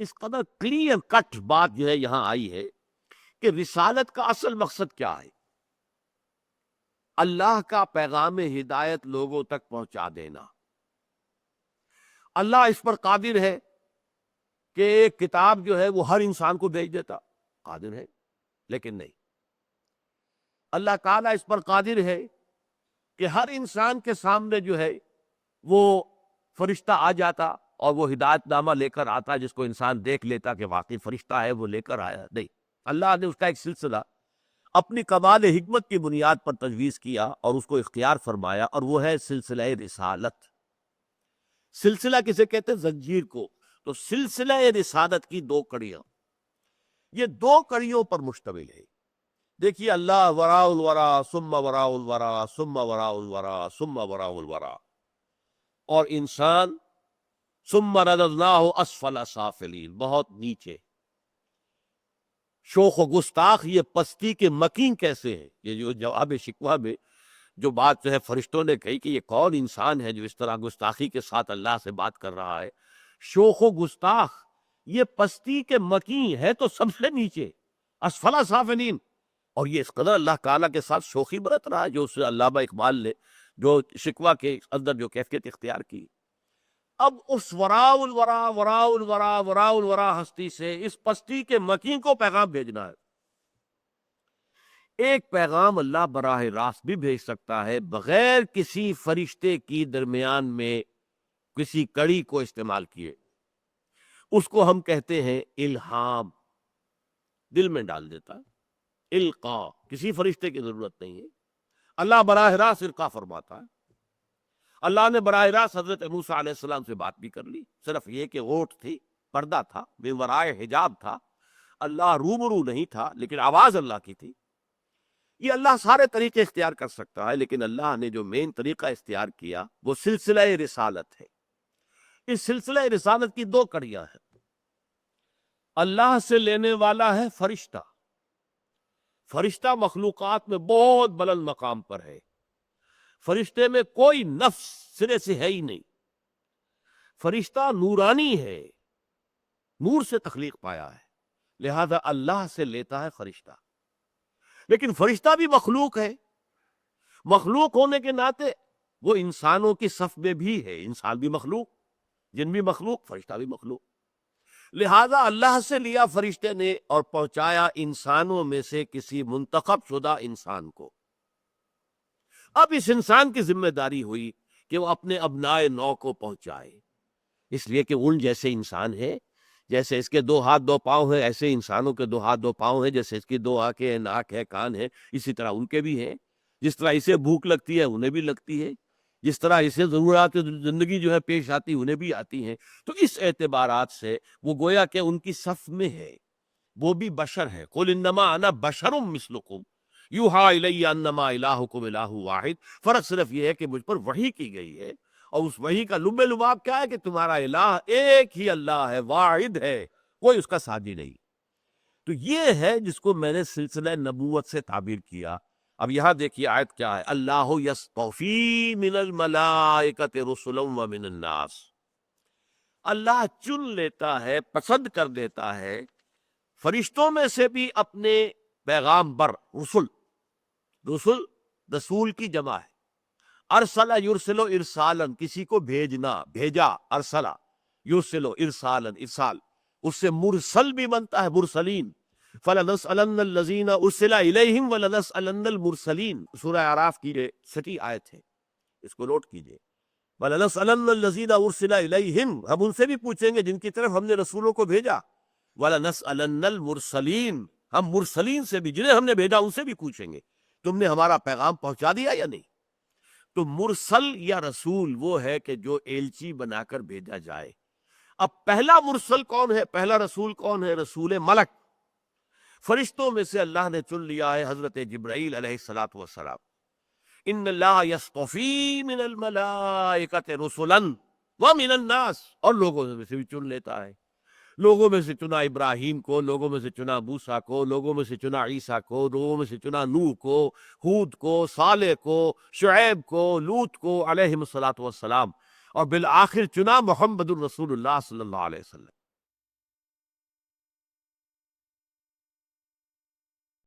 اس قدر clear cut بات جو ہے یہاں آئی ہے کہ رسالت کا اصل مقصد کیا ہے؟ اللہ کا پیغام ہدایت لوگوں تک پہنچا دینا۔ اللہ اس پر قادر ہے کہ ایک کتاب جو ہے وہ ہر انسان کو بھیج دیتا، قادر ہے، لیکن نہیں۔ اللہ تعالیٰ اس پر قادر ہے کہ ہر انسان کے سامنے جو ہے وہ فرشتہ آ جاتا اور وہ ہدایت نامہ لے کر آتا، جس کو انسان دیکھ لیتا کہ واقعی فرشتہ ہے، وہ لے کر آیا۔ نہیں، اللہ نے اس کا ایک سلسلہ اپنی کمال حکمت کی بنیاد پر تجویز کیا اور اس کو اختیار فرمایا، اور وہ ہے سلسلہ رسالت۔ سلسلہ کسے کہتے ہیں؟ زنجیر کو۔ تو سلسلہ رسالت کی دو کڑیاں، یہ دو کڑیوں پر مشتمل ہے۔ دیکھیے، اللہ وراء الورا ثم وراء الورا ثم وراء الورا ثم وراء الورا، اور انسان ثم رددناہ اسفل سافلین، بہت نیچے۔ شوخ و گستاخ، یہ پستی کے مکین کیسے ہیں؟ یہ جو جواب شکوہ میں جو بات جو ہے فرشتوں نے کہی کہ یہ کون انسان ہے جو اس طرح گستاخی کے ساتھ اللہ سے بات کر رہا ہے؟ شوخ و گستاخ، یہ پستی کے مکین ہے تو سب سے نیچے، اسفل سافلین۔ اور یہ اس قدر اللہ تعالیٰ کے ساتھ شوخی برت رہا ہے، جو اس علامہ اقبال نے جو شکوہ کے اندر جو کیفیت اختیار کی۔ اب اس وراء الورا وراء الورا وراء الورا ہستی سے اس پستی کے مکین کو پیغام بھیجنا ہے۔ ایک پیغام اللہ براہ راست بھی بھیج سکتا ہے بغیر کسی فرشتے کی درمیان میں کسی کڑی کو استعمال کیے۔ اس کو ہم کہتے ہیں الہام، دل میں ڈال دیتا، القاء، کسی فرشتے کی ضرورت نہیں ہے، اللہ براہ راست القاء فرماتا ہے۔ اللہ نے براہ راست حضرت موسیٰ علیہ السلام سے بات بھی کر لی، صرف یہ کہ اوٹ تھی، پردہ تھا، بے ورائے حجاب تھا، اللہ روبرو نہیں تھا، لیکن آواز اللہ کی تھی۔ یہ اللہ سارے طریقے اختیار کر سکتا ہے، لیکن اللہ نے جو مین طریقہ اختیار کیا وہ سلسلہ رسالت ہے۔ اس سلسلہ رسالت کی دو کڑیاں ہیں۔ اللہ سے لینے والا ہے فرشتہ۔ فرشتہ مخلوقات میں بہت بلند مقام پر ہے، فرشتے میں کوئی نفس سرے سے ہے ہی نہیں۔ فرشتہ نورانی ہے، نور سے تخلیق پایا ہے، لہذا اللہ سے لیتا ہے فرشتہ۔ لیکن فرشتہ بھی مخلوق ہے، مخلوق ہونے کے ناطے وہ انسانوں کی صف میں بھی ہے، انسان بھی مخلوق، جن بھی مخلوق، فرشتہ بھی مخلوق۔ لہذا اللہ سے لیا فرشتے نے اور پہنچایا انسانوں میں سے کسی منتخب شدہ انسان کو۔ اب اس انسان کی ذمہ داری ہوئی کہ وہ اپنے ابنائے نو کو پہنچائے، اس لیے کہ ان جیسے انسان ہے، جیسے اس کے دو ہاتھ دو پاؤں ہیں، ایسے انسانوں کے دو ہاتھ دو پاؤں ہیں، جیسے اس کی دو آنکھیں ہیں، ناک ہے، کان ہے، اسی طرح ان کے بھی ہیں۔ جس طرح اسے بھوک لگتی ہے انہیں بھی لگتی ہے، جس طرح اسے ضرورات زندگی جو ہے پیش آتی انہیں بھی آتی ہیں۔ تو اس اعتبارات سے وہ گویا کہ ان کی صف میں ہے، وہ بھی بشر ہے۔ قل انما انا بشر مثلکم یوحی الی انما الہکم الہ واحد۔ فرق صرف یہ ہے کہ مجھ پر وحی کی گئی ہے، اور اس وحی کا لب لباب کیا ہے کہ تمہارا الہ ایک ہی اللہ ہے، واحد ہے، کوئی اس کا ساتھی نہیں۔ تو یہ ہے جس کو میں نے سلسلہ نبوت سے تعبیر کیا۔ اب یہاں دیکھیے آیت کیا ہے، اللہ یصطفی من الملائکۃ رسلا ومن الناس۔ اللہ چن لیتا ہے، پسند کر دیتا ہے فرشتوں میں سے بھی اپنے پیغام بر، رسل، رسل رسول کی جمع ہے۔ ارسلہ یرسلو ارسالن، کسی کو بھیجنا، بھیجا، ارسلہ یرسلو ارسالن، ارسال، اس سے مرسل بھی بنتا ہے، مرسلین۔ فَلَنَسْأَلَنَّ الَّذِينَ أُرْسِلَ إِلَيْهِمْ وَلَنَسْأَلَنَّ الْمُرْسَلِينَ، سورہ اعراف کی یہ 6 آیت ہے، اس کو نوٹ کیجئے۔ وَلَنَسْأَلَنَّ الَّذِينَ أُرْسِلَ إِلَيْهِمْ، ہم ان سے بھی پوچھیں گے جن کی طرف ہم نے رسولوں کو بھیجا۔ وَلَنَسْأَلَنَّ الْمُرْسَلِينَ، ہم مرسلین سے بھی، جنہیں ہم نے بھیجا ان سے بھی پوچھیں گے تم نے ہمارا پیغام پہنچا دیا یا نہیں۔ تو مرسل یا رسول وہ ہے کہ جو ایلچی بنا کر بھیجا جائے۔ اب پہلا مرسل کون ہے، پہلا رسول کون ہے؟ رسول ملک۔ فرشتوں میں سے اللہ نے چن لیا ہے حضرت جبرائیل علیہ الصلوۃ والسلام۔ ان اللہ یصطفی من الملائکۃ رسلا ومن الناس، اور لوگوں میں سے بھی چن لیتا ہے۔ لوگوں میں سے چنا ابراہیم کو، لوگوں میں سے چنا موسیٰ کو، لوگوں میں سے چنا عیسیٰ کو، لوگوں میں سے چنا نوح کو، ہود کو، صالح کو، شعیب کو، لوط کو علیہم الصلوۃ والسلام، اور بالآخر چنا محمد الرسول اللہ صلی اللہ علیہ وسلم۔